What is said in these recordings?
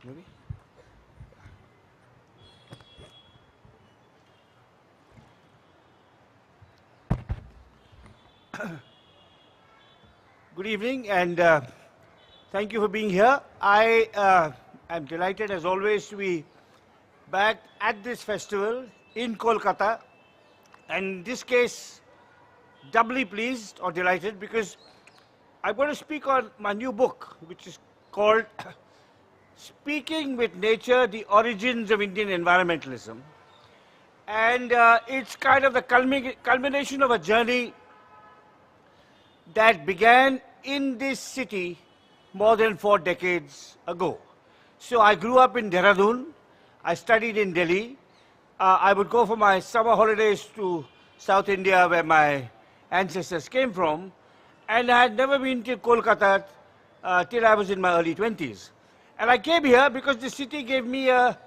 Maybe? Good evening, and thank you for being here. I am delighted, as always, to be back at this festival in Kolkata, and in this case, doubly pleased or delighted because I'm going to speak on my new book, which is called Speaking with Nature, The Origins of Indian Environmentalism. And it's kind of the culmination of a journey that began in this city more than 4 decades ago. So I grew up in Dehradun. I studied in Delhi. I would go for my summer holidays to South India, where my ancestors came from. And I had never been to Kolkata till I was in my early 20s. And I came here because the city gave me a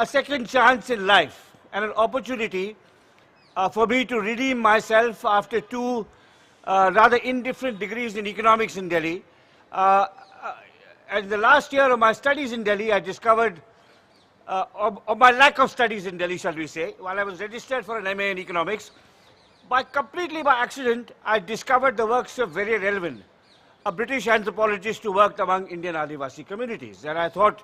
second chance in life and an opportunity for me to redeem myself after 2 rather indifferent degrees in economics in Delhi. And the last year of my studies in Delhi, I discovered, of my lack of studies in Delhi, shall we say, while I was registered for an MA in economics, completely by accident, I discovered the works of very relevant, a British anthropologist who worked among Indian Adivasi communities. And I thought,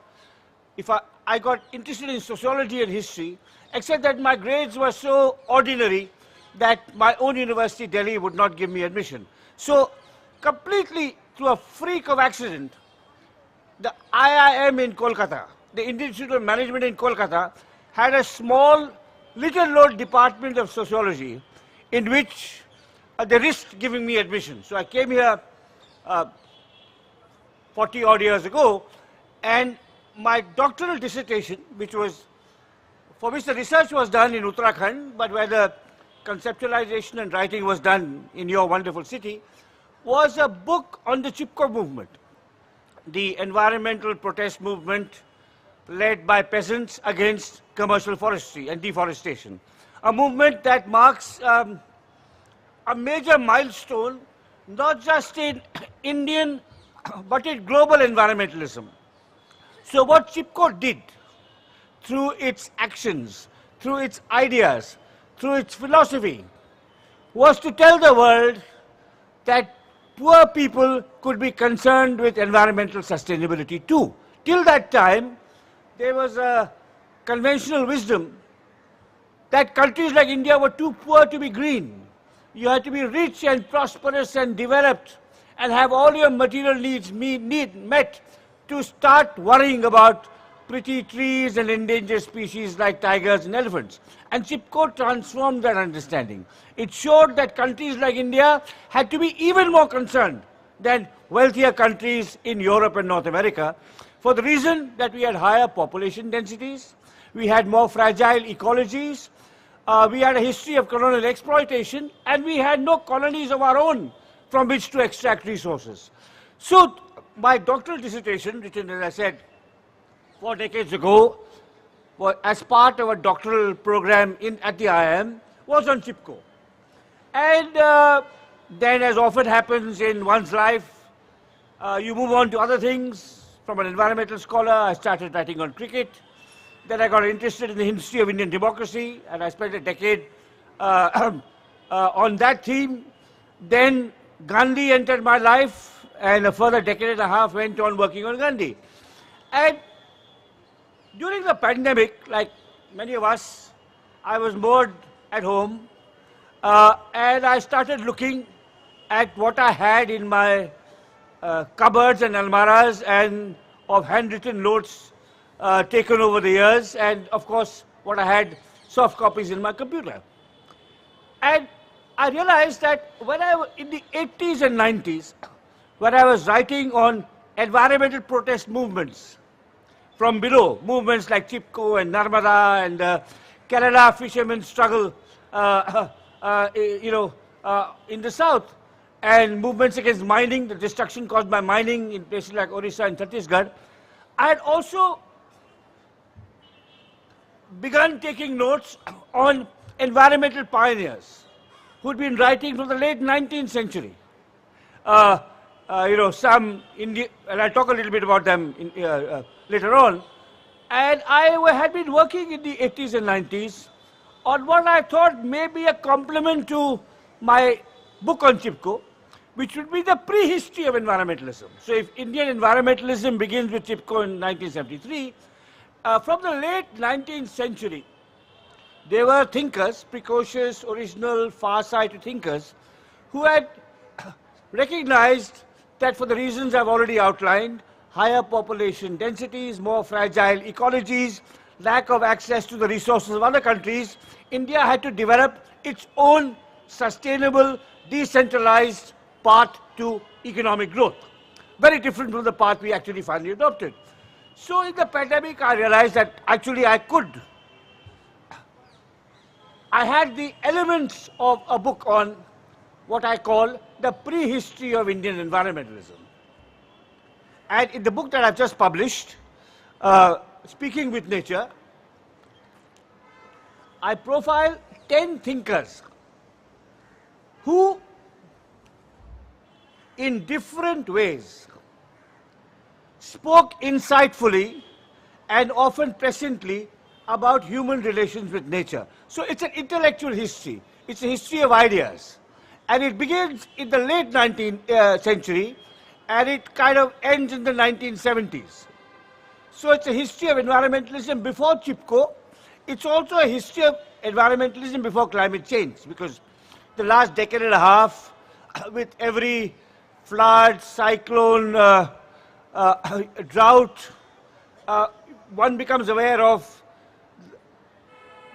if I got interested in sociology and history, except that my grades were so ordinary that my own university, Delhi, would not give me admission. So, completely through a freak of accident, the IIM in Kolkata, the Indian Institute of Management in Kolkata, had a small, little-known department of sociology in which they risked giving me admission. So I came here 40-odd years ago, and my doctoral dissertation, for which the research was done in Uttarakhand, but where the conceptualization and writing was done in your wonderful city, was a book on the Chipko movement, the environmental protest movement led by peasants against commercial forestry and deforestation. A movement that marks a major milestone, not just in Indian, but in global environmentalism. So what Chipko did, through its actions, through its ideas, through its philosophy, was to tell the world that poor people could be concerned with environmental sustainability too. Till that time, there was a conventional wisdom that countries like India were too poor to be green. You had to be rich and prosperous and developed and have all your material needs met to start worrying about pretty trees and endangered species like tigers and elephants. And Chipko transformed that understanding. It showed that countries like India had to be even more concerned than wealthier countries in Europe and North America, for the reason that we had higher population densities, we had more fragile ecologies, we had a history of colonial exploitation, and we had no colonies of our own from which to extract resources. So my doctoral dissertation, written, as I said, 4 decades ago, as part of a doctoral program at the IIM, was on Chipko. And then, as often happens in one's life, you move on to other things. From an environmental scholar, I started writing on cricket. Then I got interested in the history of Indian democracy, and I spent a decade on that theme. Then Gandhi entered my life, and a further decade and a half went on working on Gandhi. And during the pandemic, like many of us, I was bored at home, and I started looking at what I had in my cupboards and almaras and of handwritten notes taken over the years, and of course what I had soft copies in my computer. And I realized that when I was in the 80s and 90s, when I was writing on environmental protest movements from below, movements like Chipko and Narmada and Kerala fishermen's struggle, in the south, and movements against mining, the destruction caused by mining in places like Orissa and Chhattisgarh, I had also begun taking notes on environmental pioneers who'd been writing from the late 19th century. some Indian, and I'll talk a little bit about them later on. And I had been working in the 80s and 90s on what I thought may be a complement to my book on Chipko, which would be the prehistory of environmentalism. So if Indian environmentalism begins with Chipko in 1973, from the late 19th century, there were thinkers, precocious, original, far-sighted thinkers, who had recognized that for the reasons I've already outlined, higher population densities, more fragile ecologies, lack of access to the resources of other countries, India had to develop its own sustainable, decentralized path to economic growth. Very different from the path we actually finally adopted. So in the pandemic, I realized that actually I had the elements of a book on what I call the prehistory of Indian environmentalism. And in the book that I've just published, Speaking with Nature, I profile 10 thinkers who, in different ways, spoke insightfully and often presciently about human relations with nature. So it's an intellectual history. It's a history of ideas. And it begins in the late 19th century, and it kind of ends in the 1970s. So it's a history of environmentalism before Chipko. It's also a history of environmentalism before climate change, because the last decade and a half, with every flood, cyclone, drought, one becomes aware of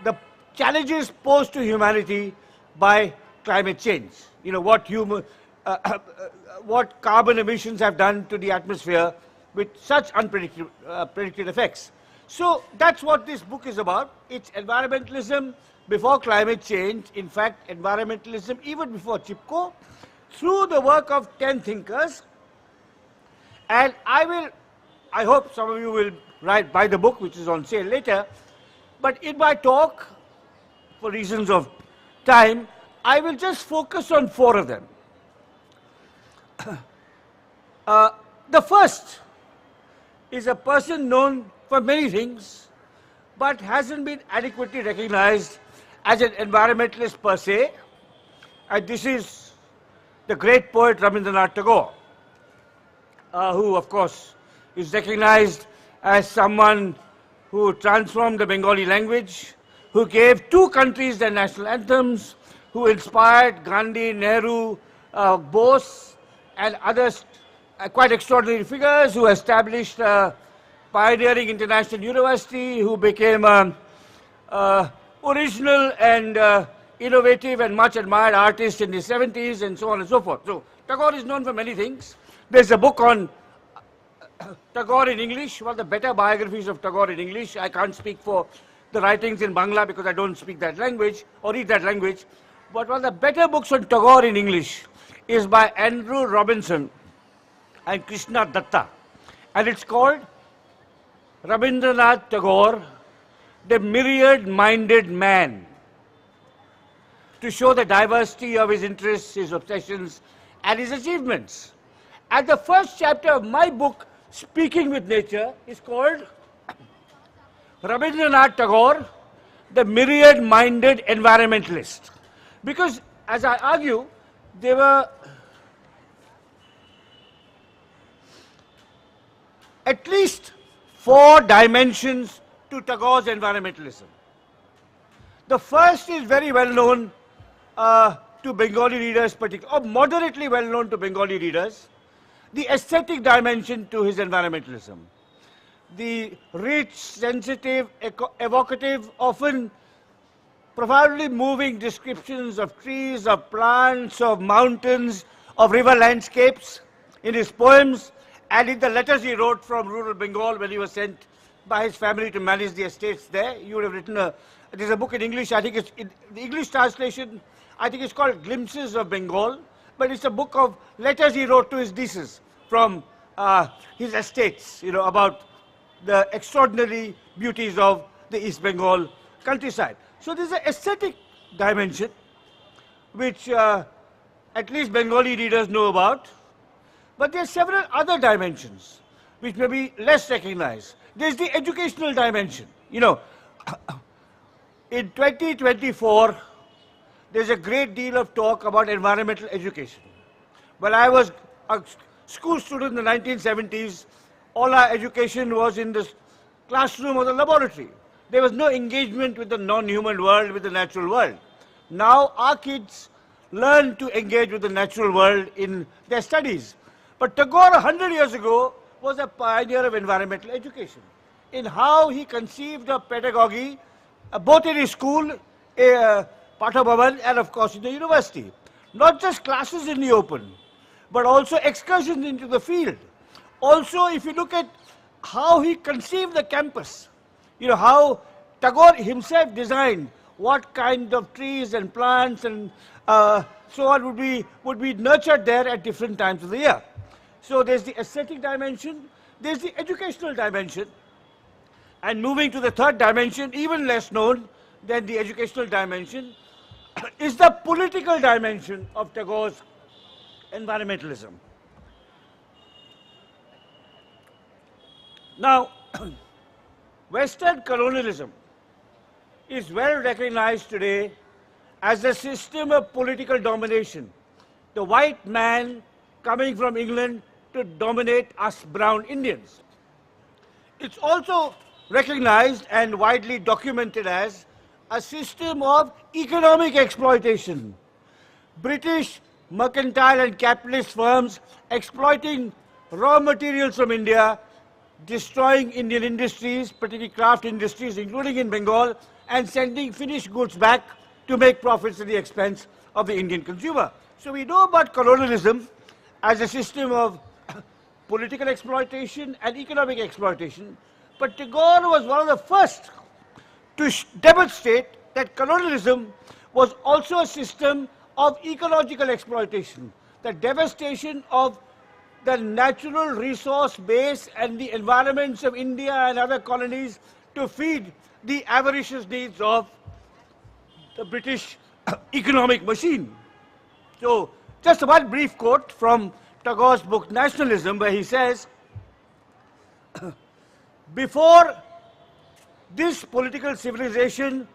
the challenges posed to humanity by climate change. You know, what carbon emissions have done to the atmosphere with such predicted effects. So that's what this book is about. It's environmentalism before climate change, in fact, environmentalism even before Chipko, through the work of 10 thinkers. And I hope some of you will buy the book, which is on sale later. But in my talk, for reasons of time, I will just focus on 4 of them. The first is a person known for many things, but hasn't been adequately recognized as an environmentalist per se. And this is the great poet Rabindranath Tagore, who, of course, is recognized as someone who transformed the Bengali language, who gave 2 countries their national anthems, who inspired Gandhi, Nehru, Bose, and others, quite extraordinary figures, who established a pioneering international university, who became original and innovative and much admired artist in the 70s, and so on and so forth. So Tagore is known for many things. There's a book on Tagore in English, one of the better biographies of Tagore in English. I can't speak for the writings in Bangla because I don't speak that language or read that language. But one of the better books on Tagore in English is by Andrew Robinson and Krishna Datta. And it's called Rabindranath Tagore, the Myriad-Minded Man, to show the diversity of his interests, his obsessions, and his achievements. And the first chapter of my book, Speaking with Nature, is called Rabindranath Tagore, the Myriad-Minded Environmentalist. Because, as I argue, there were at least 4 dimensions to Tagore's environmentalism. The first is very well known to Bengali readers, particularly, or moderately well known to Bengali readers, the aesthetic dimension to his environmentalism. The rich, sensitive, evocative, often profoundly moving descriptions of trees, of plants, of mountains, of river landscapes in his poems and in the letters he wrote from rural Bengal when he was sent by his family to manage the estates there. He would have written there's a book in English, I think it's, the English translation, I think it's called Glimpses of Bengal, but it's a book of letters he wrote to his nieces from his estates, you know, about the extraordinary beauties of the East Bengal countryside. So there's an aesthetic dimension which at least Bengali readers know about. But there are several other dimensions which may be less recognized. There's the educational dimension. You know, in 2024, there's a great deal of talk about environmental education. When I was a school student in the 1970s, all our education was in the classroom or the laboratory. There was no engagement with the non-human world, with the natural world. Now our kids learn to engage with the natural world in their studies. But Tagore, 100 years ago, was a pioneer of environmental education in how he conceived of pedagogy, both in his school, Patha Bhavan, and of course in the university. Not just classes in the open, but also excursions into the field. Also, if you look at how he conceived the campus, you know, how Tagore himself designed what kind of trees and plants and so on would be nurtured there at different times of the year. So there's the aesthetic dimension, there's the educational dimension, and moving to the third dimension, even less known than the educational dimension, is the political dimension of Tagore's environmentalism. Now, Western colonialism is well recognized today as a system of political domination. The white man coming from England to dominate us brown Indians. It's also recognized and widely documented as a system of economic exploitation. British mercantile and capitalist firms exploiting raw materials from India, destroying Indian industries, particularly craft industries, including in Bengal, and sending finished goods back to make profits at the expense of the Indian consumer. So we know about colonialism as a system of political exploitation and economic exploitation, but Tagore was one of the first to demonstrate that colonialism was also a system of ecological exploitation, the devastation of the natural resource base and the environments of India and other colonies to feed the avaricious needs of the British economic machine. So, just one brief quote from Tagore's book Nationalism, where he says, before this political civilization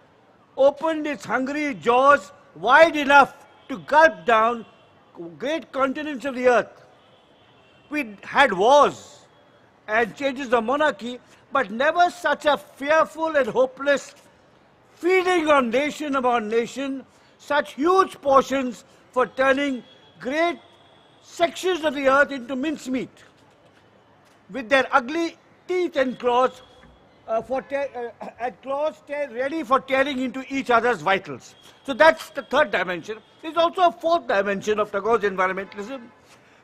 opened its hungry jaws wide enough to gulp down great continents of the earth, we had wars and changes of monarchy, but never such a fearful and hopeless feeding on nation upon nation, such huge portions for turning great sections of the earth into mincemeat, with their ugly teeth and claws, ready for tearing into each other's vitals. So that's the third dimension. There's also a fourth dimension of Tagore's environmentalism,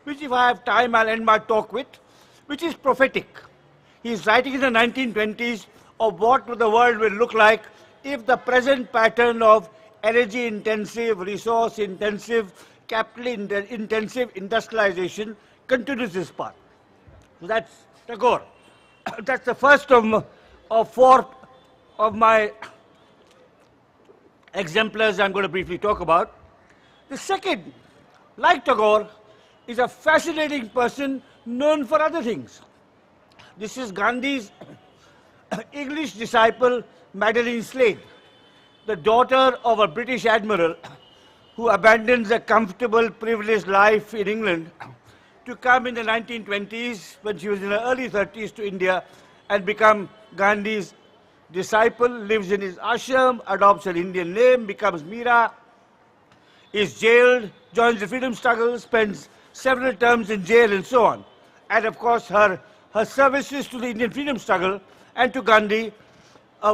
which if I have time I'll end my talk with, which is prophetic. He's writing in the 1920s of what the world will look like if the present pattern of energy-intensive, resource-intensive, capital-intensive industrialization continues this path. So that's Tagore. That's the first of four of my exemplars I'm going to briefly talk about. The second, like Tagore, is a fascinating person known for other things. This is Gandhi's English disciple, Madeline Slade, the daughter of a British admiral who abandons a comfortable, privileged life in England to come in the 1920s, when she was in her early 30s, to India and become Gandhi's disciple, lives in his ashram, adopts an Indian name, becomes Meera, is jailed, joins the freedom struggle, spends several terms in jail and so on. And of course her services to the Indian freedom struggle and to Gandhi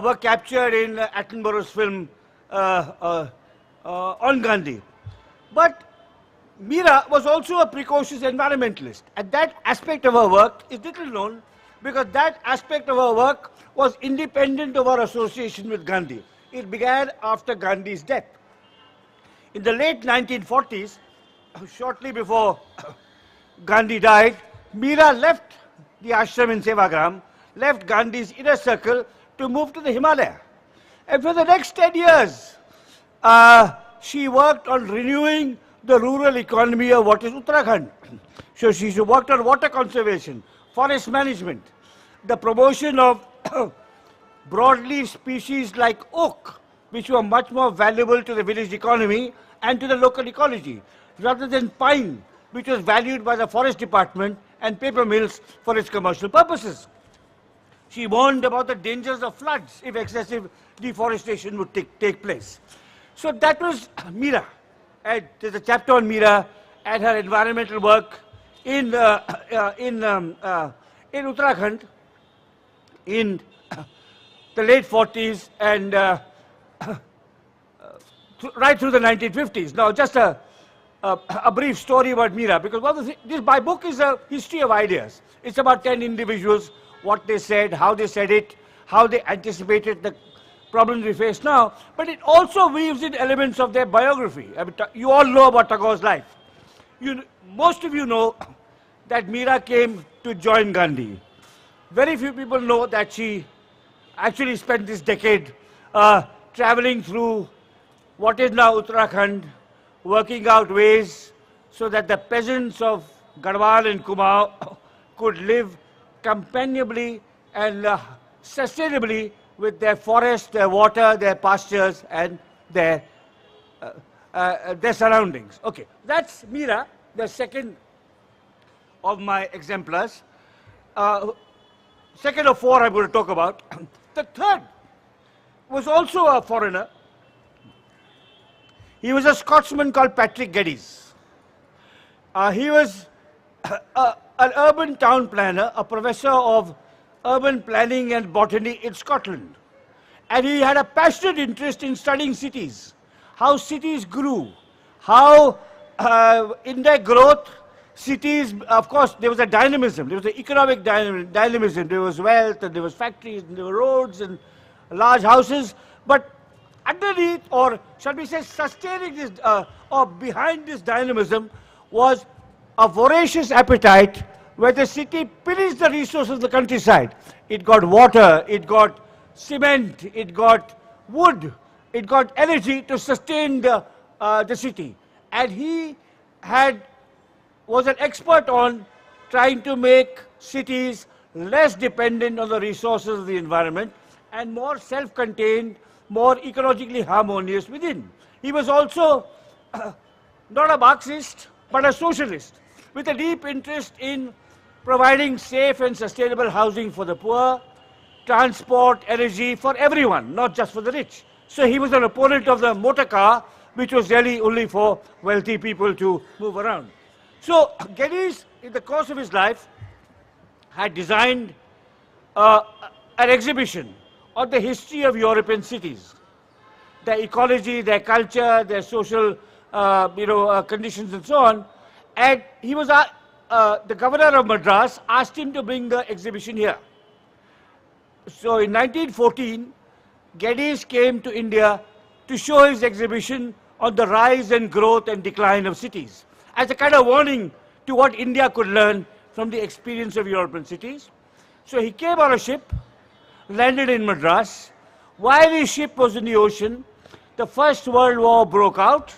were captured in Attenborough's film on Gandhi. But Meera was also a precocious environmentalist, and that aspect of her work is little known because that aspect of her work was independent of her association with Gandhi. It began after Gandhi's death. In the late 1940s, shortly before Gandhi died, Meera left the ashram in Sevagram, left Gandhi's inner circle to move to the Himalaya. And for the next 10 years, she worked on renewing the rural economy of what is Uttarakhand. So she worked on water conservation, forest management, the promotion of broadleaf species like oak, which were much more valuable to the village economy and to the local ecology, rather than pine, which was valued by the forest department and paper mills for its commercial purposes. She warned about the dangers of floods if excessive deforestation would take place. So that was Meera. And there's a chapter on Meera and her environmental work in Uttarakhand in the late 40s and right through the 1950s. Now, just a brief story about Meera, because my book is a history of ideas. It's about 10 individuals, what they said, how they said it, how they anticipated the problems we face now, but it also weaves in elements of their biography. I mean, you all know about Tagore's life. Most of you know that Meera came to join Gandhi. Very few people know that she actually spent this decade traveling through what is now Uttarakhand, working out ways so that the peasants of Garhwal and Kumaon could live companionably and sustainably with their forests, their water, their pastures, and their surroundings. Okay, that's Meera, the second of my exemplars. Second of four I'm going to talk about. The third was also a foreigner. He was a Scotsman called Patrick Geddes. He was an urban town planner, a professor of urban planning and botany in Scotland. And he had a passionate interest in studying cities, how cities grew, how in their growth, cities, of course, there was a dynamism, there was an economic dynamism, there was wealth, and there was factories, and there were roads, and large houses, but underneath, or shall we say, sustaining this, or behind this dynamism, was a voracious appetite where the city pillaged the resources of the countryside. It got water, it got cement, it got wood, it got energy to sustain the city. And he was an expert on trying to make cities less dependent on the resources of the environment and more self-contained, more ecologically harmonious within. He was also not a Marxist, but a socialist, with a deep interest in providing safe and sustainable housing for the poor, transport, energy for everyone, not just for the rich. So he was an opponent of the motor car, which was really only for wealthy people to move around. So Geddes, in the course of his life, had designed an exhibition on the history of European cities, their ecology, their culture, their social conditions and so on. And he was, the governor of Madras asked him to bring the exhibition here. So in 1914, Geddes came to India to show his exhibition on the rise and growth and decline of cities, as a kind of warning to what India could learn from the experience of European cities. So he came on a ship, landed in Madras. While his ship was in the ocean, the First World War broke out.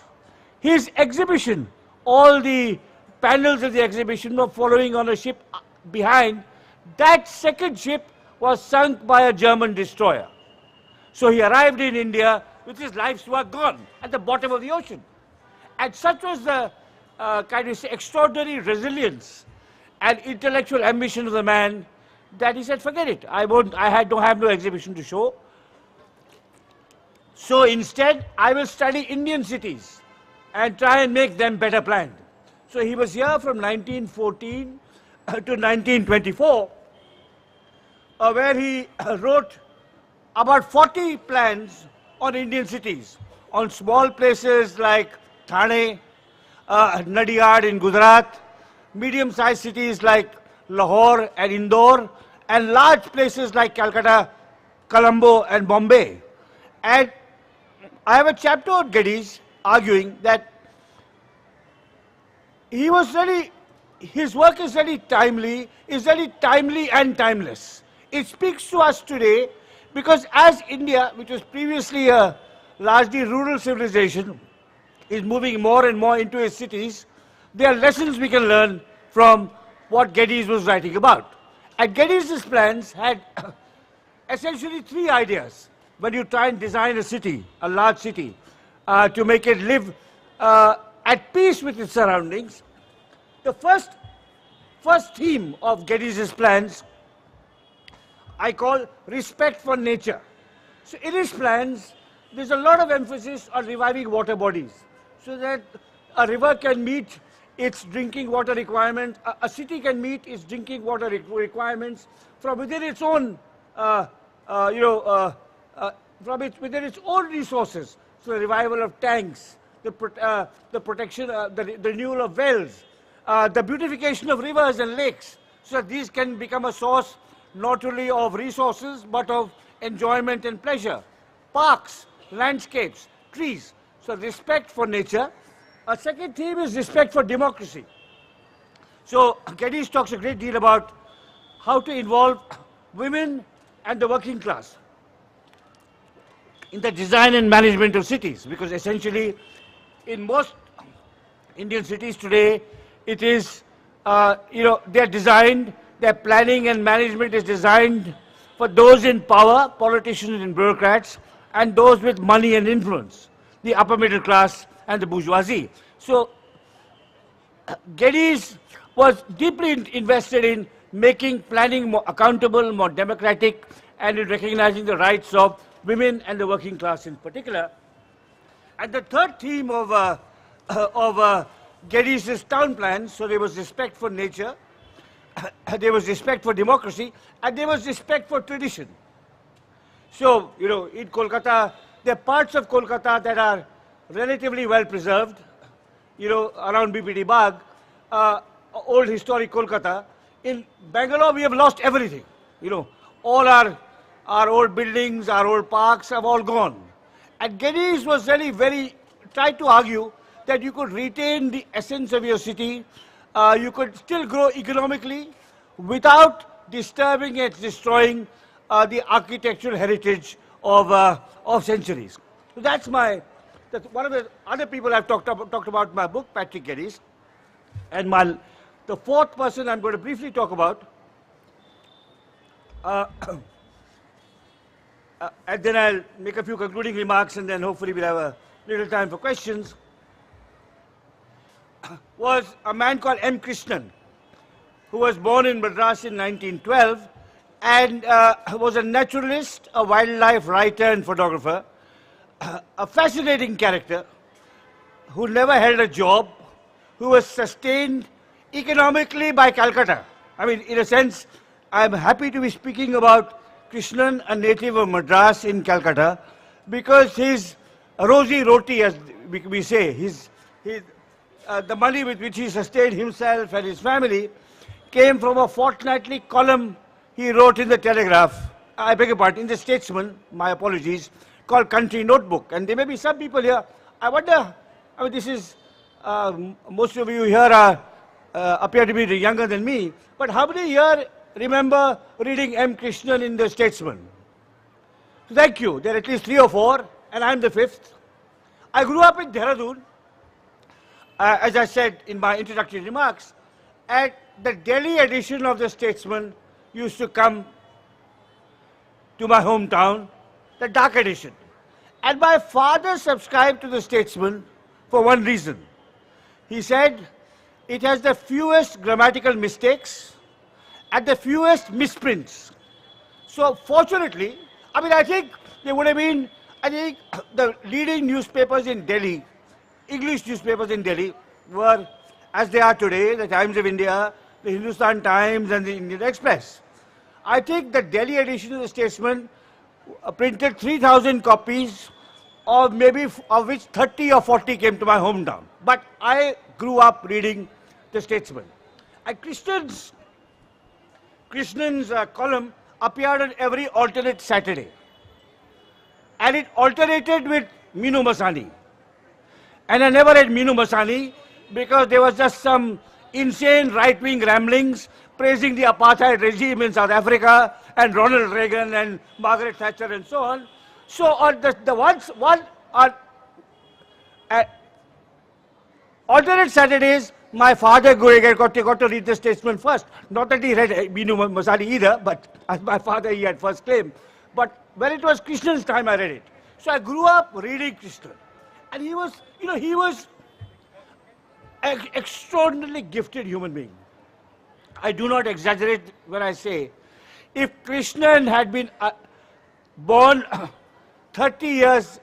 His exhibition, all the panels of the exhibition were following on a ship behind. That second ship was sunk by a German destroyer. So he arrived in India with his life's work gone at the bottom of the ocean. And such was the extraordinary resilience and intellectual ambition of the man that he said, forget it, don't have no exhibition to show. So instead, I will study Indian cities and try and make them better planned. So he was here from 1914 to 1924, where he wrote about 40 plans on Indian cities, on small places like Thane, Nadiyad in Gujarat, medium-sized cities like Lahore and Indore, and large places like Calcutta, Colombo, and Bombay. And I have a chapter on Geddes arguing that his work is very timely and timeless. It speaks to us today because as India, which was previously a largely rural civilization, is moving more and more into its cities, there are lessons we can learn from what Geddes was writing about. And Geddes' plans had essentially three ideas when you try and design a city, a large city, to make it live at peace with its surroundings. The first theme of Geddes' plans I call respect for nature. So in his plans, there's a lot of emphasis on reviving water bodies so that a river can meet its drinking water requirement, a city can meet its drinking water requirements from within its own, within its own resources. So the revival of tanks, the protection, the renewal of wells, the beautification of rivers and lakes, so that these can become a source not only of resources but of enjoyment and pleasure. Parks, landscapes, trees. So respect for nature. A second theme is respect for democracy. So Geddes talks a great deal about how to involve women and the working class in the design and management of cities, because essentially in most Indian cities today, it is, they're designed, their planning and management is designed for those in power, politicians and bureaucrats, and those with money and influence, the upper middle class and the bourgeoisie. So Geddes was deeply invested in making planning more accountable, more democratic, and in recognizing the rights of women and the working class in particular. And the third theme of Geddes' town plans, so there was respect for nature, there was respect for democracy, and there was respect for tradition. So, in Kolkata, there are parts of Kolkata that are relatively well preserved, around BPD Bagh, old historic Kolkata. In Bangalore, we have lost everything. All our old buildings, our old parks have all gone. And Geddes was really tried to argue that you could retain the essence of your city, you could still grow economically without disturbing and destroying the architectural heritage of centuries. So that's one of the other people I've talked about in my book, Patrick Geddes. And the fourth person I'm going to briefly talk about, and then I'll make a few concluding remarks, and then hopefully we'll have a little time for questions, was a man called M. Krishnan, who was born in Madras in 1912 and was a naturalist, a wildlife writer and photographer, a fascinating character who never held a job, who was sustained economically by Calcutta. I mean, in a sense, I'm happy to be speaking about Krishnan, a native of Madras in Calcutta, because his rosy roti, as we say, the money with which he sustained himself and his family came from a fortnightly column he wrote in the Telegraph, I beg your pardon, in the Statesman, my apologies, called Country Notebook. And there may be some people here, I wonder, this is, most of you here appear to be younger than me, but how many here remember reading M. Krishnan in the Statesman? So thank you. There are at least 3 or 4, and I'm the 5th. I grew up in Dehradun, as I said in my introductory remarks, and the Delhi edition of the Statesman used to come to my hometown, the dark edition. And my father subscribed to the Statesman for one reason. He said it has the fewest grammatical mistakes and the fewest misprints. So fortunately, I think there would have been, the leading newspapers in Delhi, English newspapers in Delhi, were, as they are today, the Times of India, the Hindustan Times and the Indian Express. I think the Delhi edition of the Statesman printed 3,000 copies, of which 30 or 40 came to my hometown. But I grew up reading the Statesman. And Krishnan's column appeared on every alternate Saturday. And it alternated with Minu Masani. And I never read Minu Masani because there was just some insane right-wing ramblings praising the apartheid regime in South Africa and Ronald Reagan and Margaret Thatcher and so on. So on alternate Saturdays, My father got to read the Statesman first. Not that he read Binu Masari either, but as my father, he had first claim. But when it was Krishnan's time, I read it. So I grew up reading Krishnan. And he was, he was an extraordinarily gifted human being. I do not exaggerate when I say, if Krishnan had been born 30 years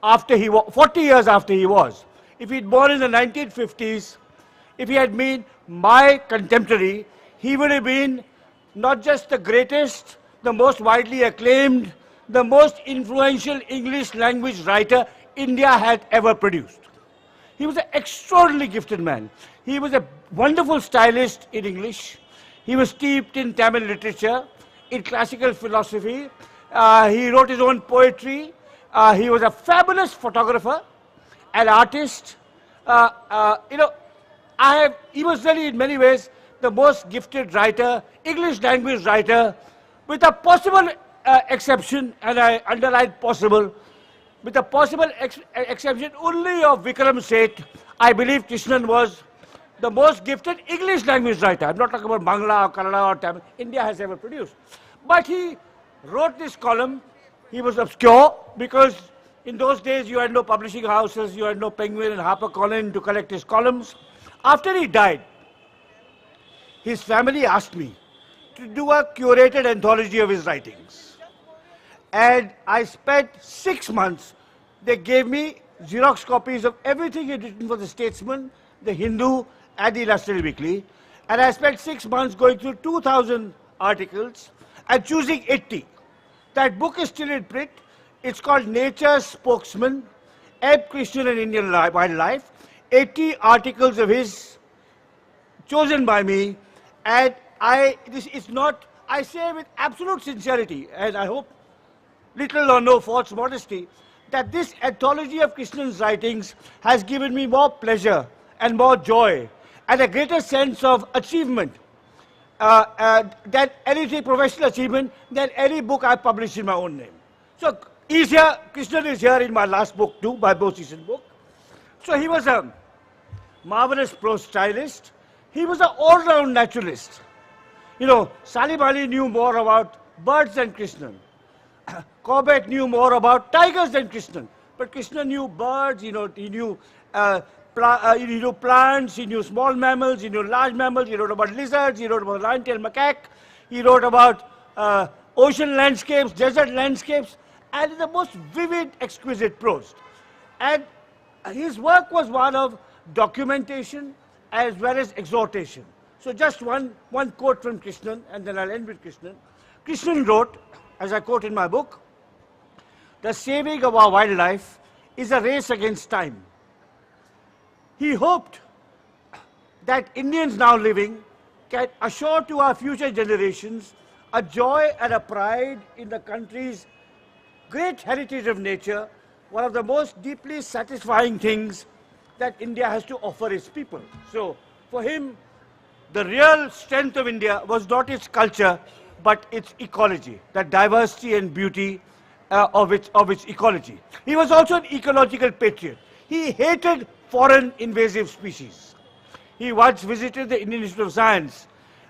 after he was, 40 years after he was, if he'd born in the 1950s, if he had been my contemporary, he would have been not just the greatest, the most widely acclaimed, the most influential English language writer India had ever produced. He was an extraordinarily gifted man. He was a wonderful stylist in English. He was steeped in Tamil literature, in classical philosophy. He wrote his own poetry. He was a fabulous photographer, an artist. He was really in many ways the most gifted writer, English language writer, with a possible exception, and I underline possible, with a possible exception only of Vikram Seth. I believe Krishnan was the most gifted English language writer. I'm not talking about Bangla or Kannada or Tamil. India has ever produced. But he wrote this column. He was obscure because in those days you had no publishing houses, you had no Penguin and HarperCollins to collect his columns. After he died, his family asked me to do a curated anthology of his writings. And I spent 6 months. They gave me Xerox copies of everything he had written for the Statesman, the Hindu, and the Illustrated Weekly. And I spent 6 months going through 2,000 articles and choosing 80. That book is still in print. It's called Nature's Spokesman, Ebb, Krishnan and Indian Wildlife. 80 articles of his chosen by me. And I say with absolute sincerity, and I hope little or no false modesty, that this anthology of Krishnan's writings has given me more pleasure and more joy and a greater sense of achievement than anything professional achievement than any book I published in my own name. So he's here, Krishnan is here in my last book too, my most recent book. So he was a marvelous prose stylist. He was an all-round naturalist. Salim Ali knew more about birds than Krishnan. Corbett knew more about tigers than Krishnan. But Krishnan knew birds, he knew plants, he knew small mammals, he knew large mammals, he wrote about lizards, he wrote about lion-tailed macaque, he wrote about ocean landscapes, desert landscapes, and in the most vivid, exquisite prose. And his work was one of documentation as well as exhortation. So just one quote from Krishnan, and then I'll end with Krishnan. Krishnan wrote, as I quote in my book, "The saving of our wildlife is a race against time." He hoped that Indians now living can assure to our future generations a joy and a pride in the country's great heritage of nature, one of the most deeply satisfying things that India has to offer its people. So for him, the real strength of India was not its culture, but its ecology, the diversity and beauty of its ecology. He was also an ecological patriot. He hated foreign invasive species. He once visited the Indian Institute of Science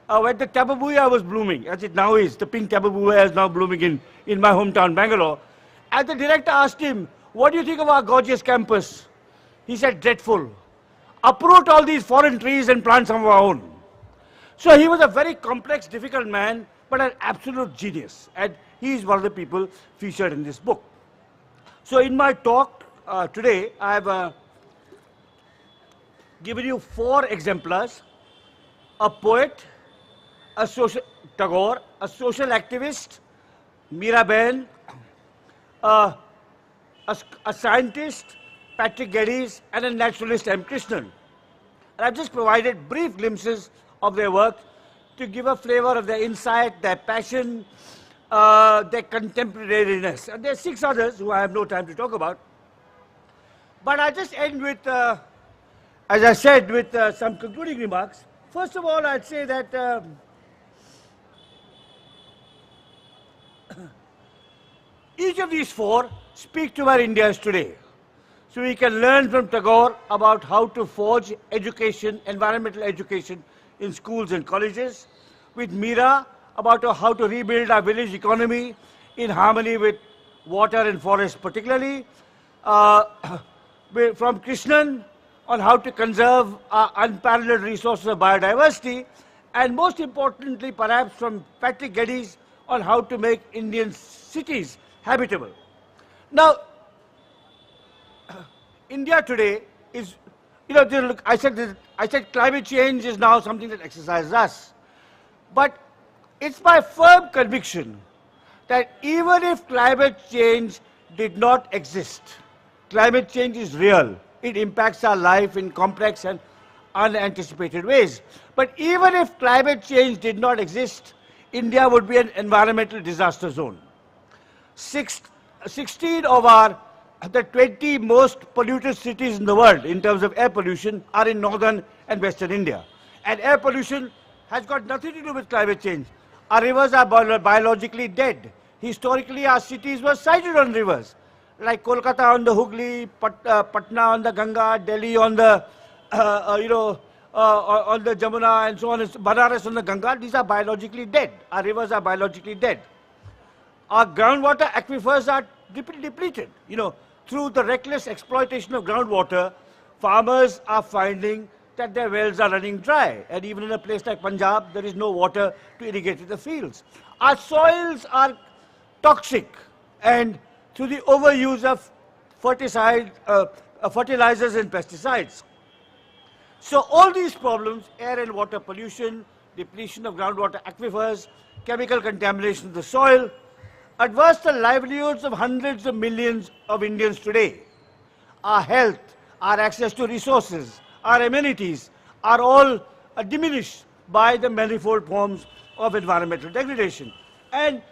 when the tababuya was blooming, as it now is. The pink tababuya is now blooming in my hometown, Bangalore. And the director asked him, "What do you think of our gorgeous campus?" He said, "Dreadful. Uproot all these foreign trees and plant some of our own." So he was a very complex, difficult man, but an absolute genius. And he is one of the people featured in this book. So in my talk today, I have given you 4 exemplars: a poet, Tagore, a social activist, Miraben, a scientist, Patrick Geddes, and a naturalist, M. Krishnan. And I've just provided brief glimpses of their work to give a flavor of their insight, their passion, their contemporariness. And there are 6 others who I have no time to talk about. But I'll just end with, as I said, with some concluding remarks. First of all, I'd say that each of these 4 speak to where India is today. So we can learn from Tagore about how to forge education, environmental education in schools and colleges. With Meera about how to rebuild our village economy in harmony with water and forest particularly. From Krishnan on how to conserve our unparalleled resources of biodiversity. And most importantly, perhaps from Patrick Geddes on how to make Indian cities habitable. Now, India today is, look, I said climate change is now something that exercises us. But it's my firm conviction that even if climate change did not exist, climate change is real. It impacts our life in complex and unanticipated ways. But even if climate change did not exist, India would be an environmental disaster zone. 16 of the 20 most polluted cities in the world in terms of air pollution are in northern and western India. And air pollution has got nothing to do with climate change. Our rivers are biologically dead. Historically, our cities were sited on rivers, like Kolkata on the Hooghly, Patna on the Ganga, Delhi on the, on the Jamuna, and so on, Banaras on the Ganga. These are biologically dead. Our rivers are biologically dead. Our groundwater aquifers are depleted. Through the reckless exploitation of groundwater, farmers are finding that their wells are running dry. And even in a place like Punjab, there is no water to irrigate the fields. Our soils are toxic, and through the overuse of fertilizers and pesticides. So all these problems, air and water pollution, depletion of groundwater aquifers, chemical contamination of the soil, adverse the livelihoods of hundreds of millions of Indians today. Our health, our access to resources, our amenities are all diminished by the manifold forms of environmental degradation. And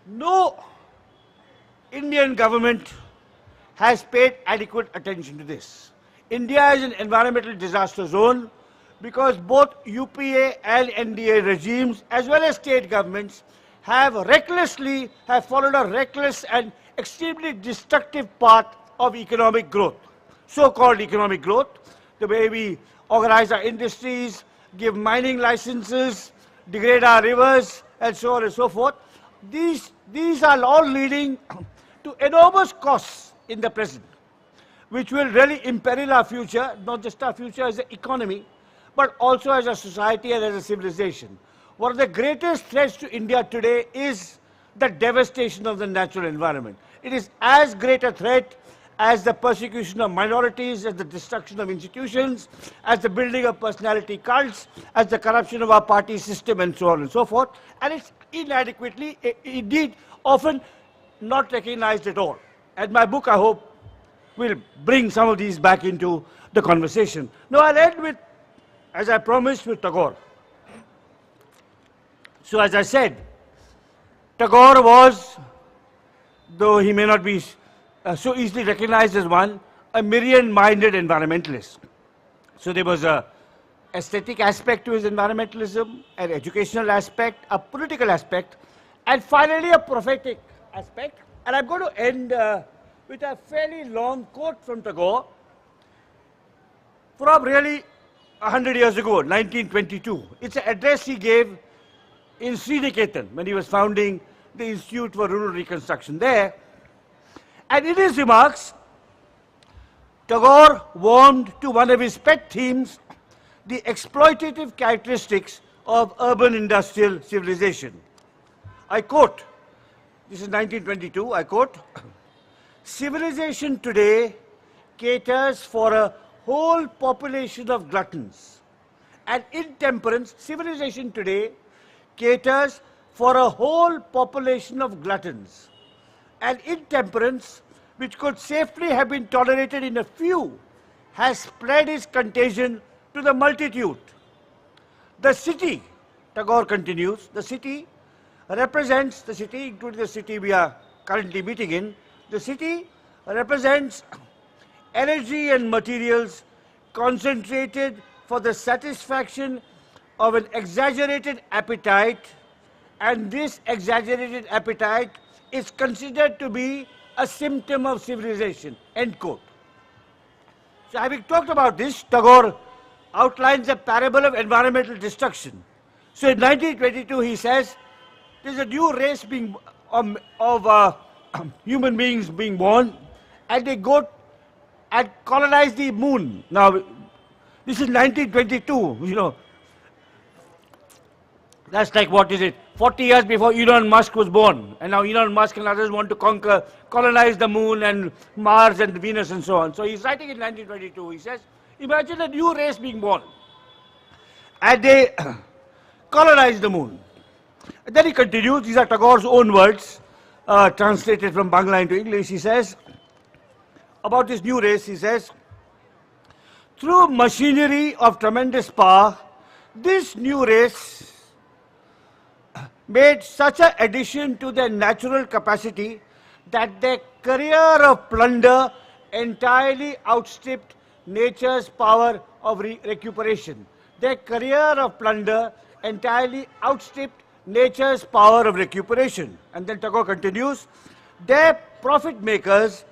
no Indian government has paid adequate attention to this. India is an environmental disaster zone because both UPA and NDA regimes as well as state governments have followed a reckless and extremely destructive path of economic growth, so-called economic growth, the way we organize our industries, give mining licenses, degrade our rivers, and so on and so forth. These are all leading to enormous costs in the present, which will really imperil our future, not just our future as an economy, but also as a society and as a civilization. One of the greatest threats to India today is the devastation of the natural environment. It is as great a threat as the persecution of minorities, as the destruction of institutions, as the building of personality cults, as the corruption of our party system, and so on and so forth. And it's inadequately, indeed, often not recognized at all. And my book, I hope, will bring some of these back into the conversation. Now, I'll end with, as I promised, with Tagore. So, as I said, Tagore was, though he may not be so easily recognized as one, a myriad-minded environmentalist. So there was an aesthetic aspect to his environmentalism, an educational aspect, a political aspect, and finally a prophetic aspect. And I'm going to end with a fairly long quote from Tagore from really 100 years ago, 1922. It's an address he gave in Sriniketan when he was founding the Institute for Rural Reconstruction there. And in his remarks, Tagore warmed to one of his pet themes, the exploitative characteristics of urban industrial civilization. I quote, this is 1922, I quote, "Civilization today caters for a whole population of gluttons, and intemperance, civilization today caters for a whole population of gluttons. And intemperance, which could safely have been tolerated in a few, has spread its contagion to the multitude. The city," Tagore continues, "the city represents, the city, including the city we are currently meeting in, the city represents energy and materials concentrated for the satisfaction of an exaggerated appetite, and this exaggerated appetite is considered to be a symptom of civilization, end quote. So having talked about this, Tagore outlines a parable of environmental destruction. So in 1922 he says, there's a new race being, of human beings being born, and they go and colonize the moon. Now, this is 1922, you know. That's like, what is it, 40 years before Elon Musk was born. And now Elon Musk and others want to colonize the moon and Mars and Venus and so on. So he's writing in 1922, he says, imagine a new race being born. And they colonize the moon. And then he continues, these are Tagore's own words, translated from Bangla into English. He says, about this new race, he says, through machinery of tremendous power, this new race made such an addition to their natural capacity that their career of plunder entirely outstripped nature's power of recuperation. Their career of plunder entirely outstripped nature's power of recuperation. And then Tagore continues, their profit makers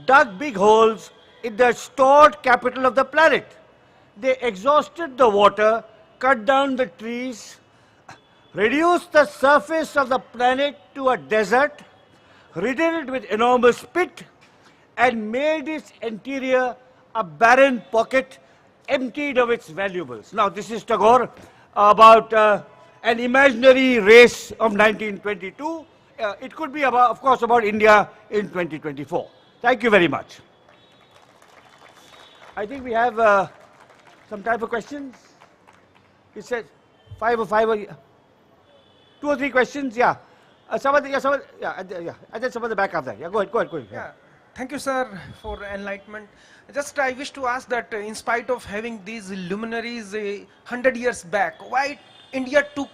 dug big holes in the stored capital of the planet. They exhausted the water, cut down the trees, reduced the surface of the planet to a desert, riddled with enormous pit, and made its interior a barren pocket emptied of its valuables. Now, this is Tagore about an imaginary race of 1922. It could be, about, of course, about India in 2024. Thank you very much. I think we have some time for questions. He said 5 or 2 or 3 questions. Yeah. And then some of the back of that. Yeah, go ahead. Yeah. Thank you, sir, for enlightenment. Just I wish to ask that in spite of having these luminaries 100 years back, why India took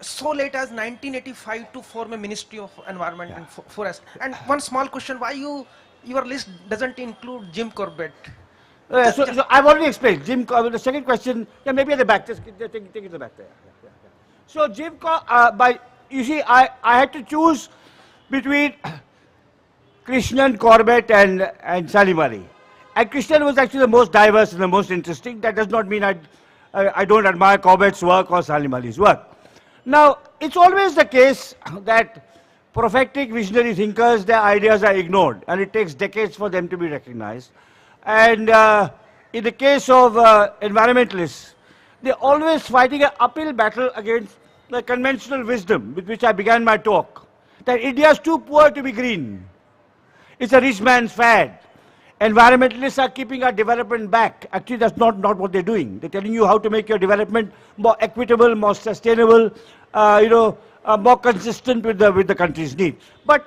so late as 1985 to form a Ministry of Environment and Forest? And one small question, why your list doesn't include Jim Corbett? So I've already explained. Jim Corbett, the second question, yeah, maybe at the back. Just take it to the back there. Yeah. So Jim Corbett, you see, I had to choose between Krishnan, Corbett and Salim Ali. And Krishnan was actually the most diverse and the most interesting. That does not mean I don't admire Corbett's work or Salim Ali's work. Now, it's always the case that prophetic visionary thinkers, their ideas are ignored, and it takes decades for them to be recognized. And in the case of environmentalists, they're always fighting an uphill battle against the conventional wisdom with which I began my talk, that India is too poor to be green. It's a rich man's fad. Environmentalists are keeping our development back. Actually, that's not what they're doing. They're telling you how to make your development more equitable, more sustainable, more consistent with the country's needs. But,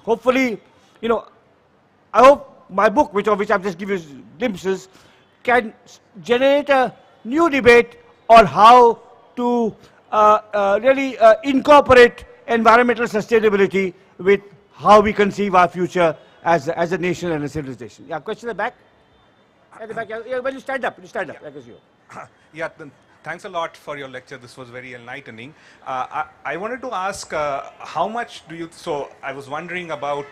hopefully, I hope my book, which I've just given you glimpses, can generate a new debate on how to really incorporate environmental sustainability with how we conceive our future as a nation and a civilization. Yeah, question at the back? At the back, yeah, when you stand up, like as you. Yeah, thanks a lot for your lecture. This was very enlightening. I wanted to ask, how much do you, so I was wondering about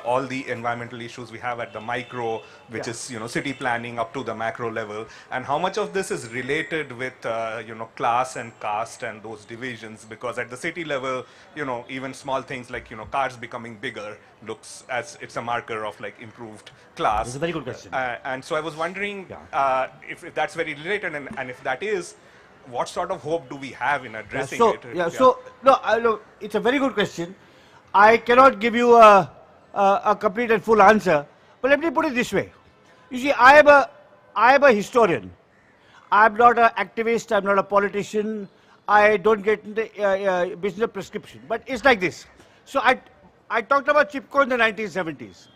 all the environmental issues we have at the micro, which is, city planning up to the macro level, and how much of this is related with, class and caste and those divisions, because at the city level, even small things like, cars becoming bigger looks as it's a marker of like improved class. That's a very good question. And so I was wondering if that's very related, and if that is, what sort of hope do we have in addressing it? No, it's a very good question. I cannot give you a complete and full answer, but let me put it this way. You see, I am a historian. I'm not an activist, I'm not a politician, I don't get into business of prescription, but it's like this. So I talked about Chipko in the 1970s,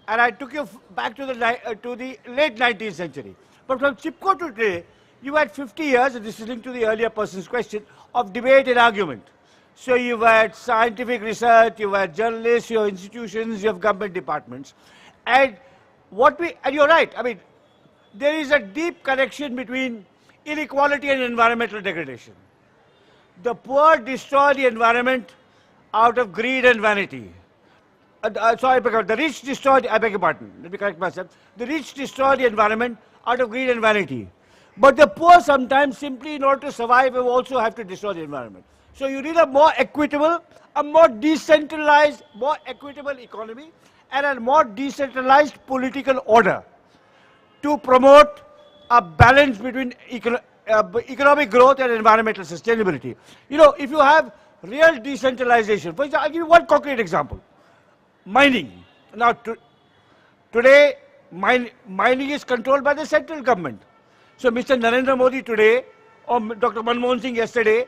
and I took you back to the late 19th century. But from Chipko to today, you had 50 years, and this is linked to the earlier person's question, of debate and argument. So you've had scientific research, you've had journalists, you have institutions, you have government departments. And you're right, I mean, there is a deep connection between inequality and environmental degradation. The poor destroy the environment out of greed and vanity. sorry, the rich destroy, I beg your pardon, let me correct myself. The rich destroy the environment out of greed and vanity. But the poor sometimes simply in order to survive will also have to destroy the environment. So you need a more equitable, a more decentralized, more equitable economy and a more decentralized political order to promote a balance between economic growth and environmental sustainability. You know, if you have real decentralization, for example, I'll give you one concrete example. Mining. Now, today, mining is controlled by the central government. So, Mr. Narendra Modi today, or Dr. Manmohan Singh yesterday,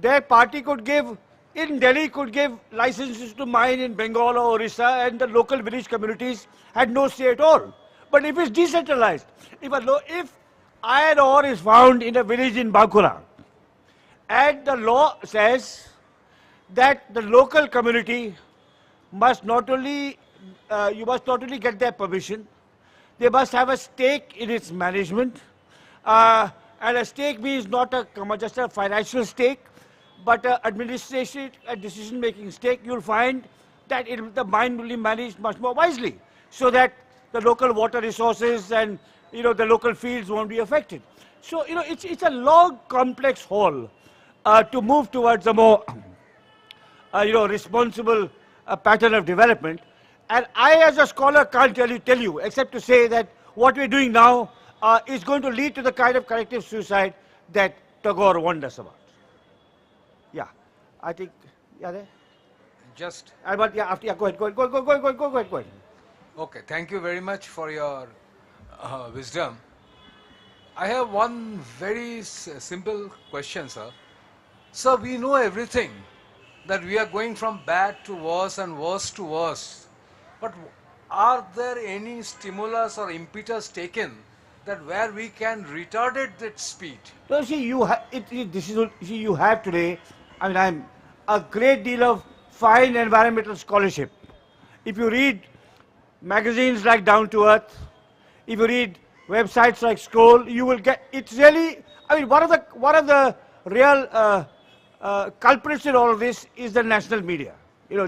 their party could give, in Delhi, could give licenses to mine in Bengal or Orissa, and the local village communities had no say at all. But if it's decentralized, if iron ore is found in a village in Bankura, and the law says that the local community must not only, you must not only get their permission, they must have a stake in its management. And a stake means not just a financial stake, but an administrative and decision-making stake. You'll find that the mine will be managed much more wisely, so that the local water resources and the local fields won't be affected. So it's a long, complex haul to move towards a more responsible pattern of development. And I, as a scholar, can't tell you, except to say that what we're doing now is going to lead to the kind of collective suicide that Tagore warned us about. Yeah, I think, yeah, there. Just. But yeah, after, yeah, go ahead. Okay, thank you very much for your wisdom. I have one very simple question, sir. Sir, we know everything, that we are going from bad to worse and worse to worse. But are there any stimulus or impetus taken that where we can retard it that speed? No, see, you have today, I mean, I'm a great deal of fine environmental scholarship. If you read magazines like Down to Earth, if you read websites like Scroll, you will get, it's really, I mean, one of the real culprits in all of this is the national media.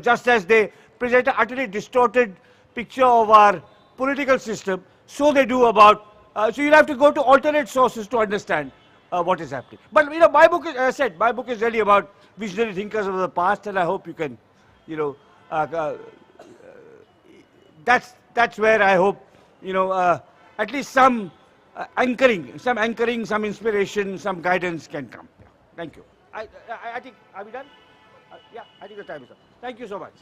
Just as they present an utterly distorted picture of our political system, so they do about, so you'll have to go to alternate sources to understand what is happening. But, my book is, as I said, my book is really about visionary thinkers of the past, and I hope you can, that's where I hope, at least some anchoring, some inspiration, some guidance can come. Yeah. Thank you. I think, are we done? Yeah, I think the time is up. Thank you so much.